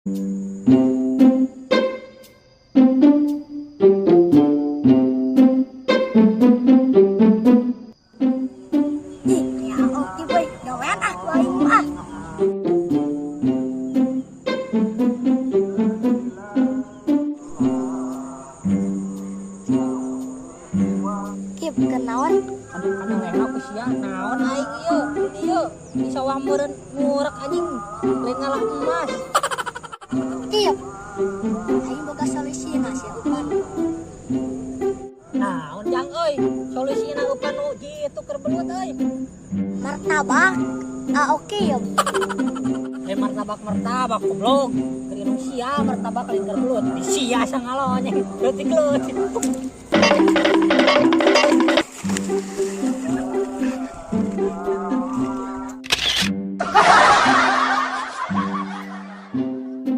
Ya oke boy, gawean ah ku aing mah. Kip kenaon? Anu enak sia naon aing ieu di sawah meureun ngurek anjing lain ngalah emas. Kip. Aing boga solusina sia Upan. Naon jang euy solusina eupan nu jitu keur belut euy. Martabak. Ah oke ya. Martabak goblok keur nu sia martabak lain keur belut di sia sangalonya leutik leutik.